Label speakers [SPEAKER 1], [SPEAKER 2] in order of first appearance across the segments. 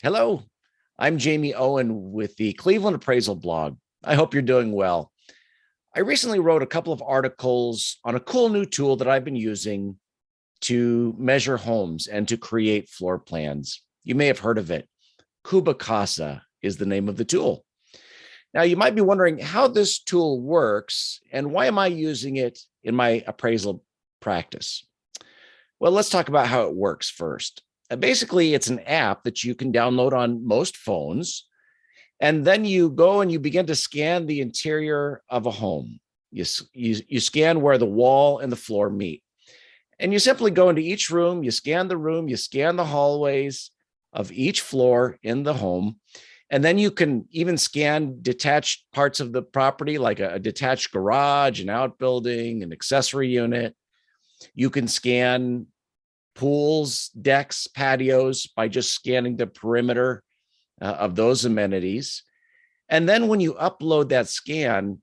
[SPEAKER 1] Hello, I'm Jamie Owen with the Cleveland Appraisal blog. I hope you're doing well. I recently wrote a couple of articles on a cool new tool that I've been using to measure homes and to create floor plans. You may have heard of it. Cubicasa is the name of the tool. Now, you might be wondering how this tool works and why am I using it in my appraisal practice? Well, let's talk about how it works first. Basically, it's an app that you can download on most phones. And then you go and you begin to scan the interior of a home. You scan where the wall and the floor meet. And you simply go into each room, you scan the hallways of each floor in the home. And then you can even scan detached parts of the property, like a detached garage, an outbuilding, an accessory unit. You can scan pools, decks, patios by just scanning the perimeter of those amenities. And then when you upload that scan,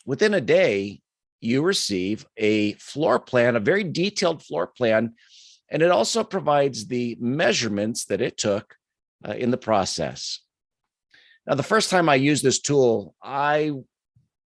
[SPEAKER 1] within a day, you receive a floor plan, a very detailed floor plan, and it also provides the measurements that it took in the process. Now, the first time I used this tool, I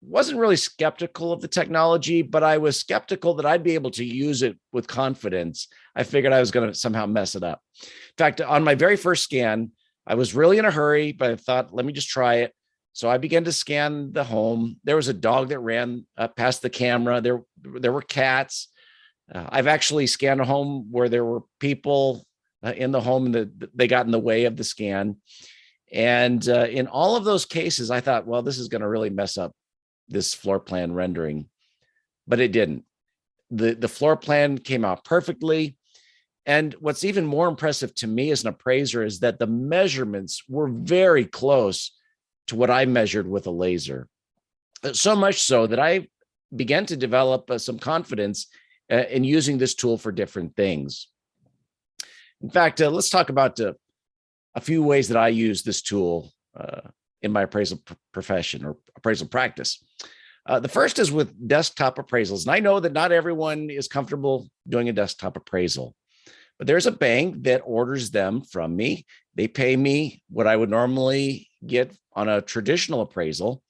[SPEAKER 1] wasn't really skeptical of the technology, but I was skeptical that I'd be able to use it with confidence. I figured I was going to somehow mess it up. In fact, on my very first scan, I was really in a hurry, but I thought, let me just try it. So I began to scan the home. There was a dog that ran past the camera. There were cats. I've actually scanned a home where there were people in the home and they got in the way of the scan. And in all of those cases, I thought, well, this is going to really mess up this floor plan rendering, but it didn't. The floor plan came out perfectly. And what's even more impressive to me as an appraiser is that the measurements were very close to what I measured with a laser. So much so that I began to develop some confidence in using this tool for different things. In fact, let's talk about a few ways that I use this tool in my appraisal profession or appraisal practice. The first is with desktop appraisals. And I know that not everyone is comfortable doing a desktop appraisal, but there's a bank that orders them from me. They pay me what I would normally get on a traditional appraisal.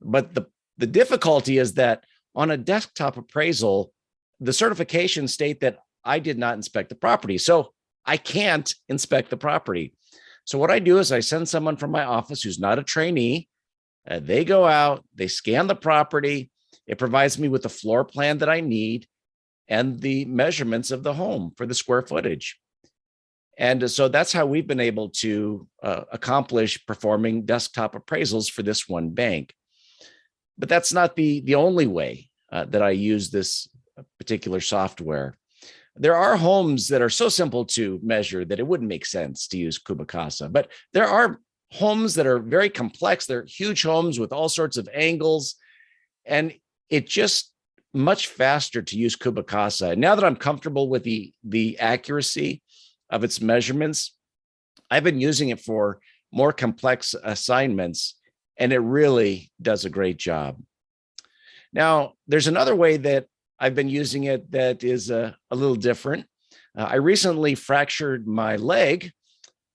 [SPEAKER 1] But the difficulty is that on a desktop appraisal, the certifications state that I did not inspect the property. So I can't inspect the property. So what I do is I send someone from my office who's not a trainee. They go out, they scan the property. It provides me with the floor plan that I need and the measurements of the home for the square footage. And so that's how we've been able to accomplish performing desktop appraisals for this one bank. But that's not the only way that I use this particular software. There are homes that are so simple to measure that it wouldn't make sense to use Cubicasa, but there are homes that are very complex. They're huge homes with all sorts of angles, and it's just much faster to use Cubicasa. And now that I'm comfortable with the accuracy of its measurements, I've been using it for more complex assignments, and it really does a great job. Now, there's another way that I've been using it that is a little different. I recently fractured my leg,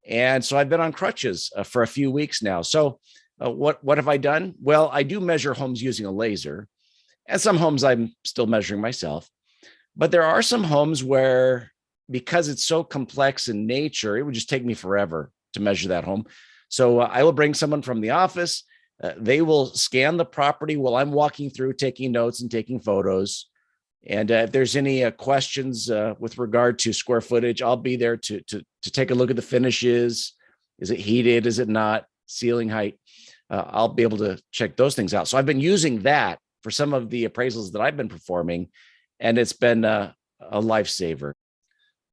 [SPEAKER 1] and so I've been on crutches for a few weeks now. So what have I done? Well, I do measure homes using a laser, and some homes I'm still measuring myself. But there are some homes where, because it's so complex in nature, it would just take me forever to measure that home. So I will bring someone from the office. They will scan the property while I'm walking through, taking notes and taking photos. And if there's any questions with regard to square footage, I'll be there to take a look at the finishes. Is it heated? Is it not? Ceiling height? I'll be able to check those things out. So I've been using that for some of the appraisals that I've been performing, and it's been a lifesaver.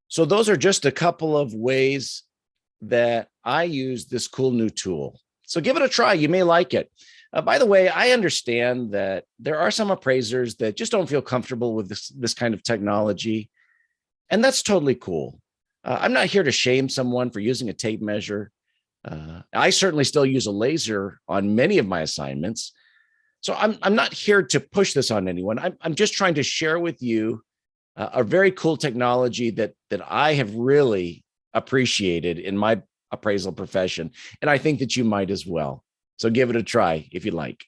[SPEAKER 1] So those are just a couple of ways that I use this cool new tool. So give it a try. You may like it. By the way, I understand that there are some appraisers that just don't feel comfortable with this kind of technology, and that's totally cool. I'm not here to shame someone for using a tape measure. I certainly still use a laser on many of my assignments. So I'm not here to push this on anyone. I'm just trying to share with you a very cool technology that I have really appreciated in my appraisal profession. And I think that you might as well. So give it a try if you like.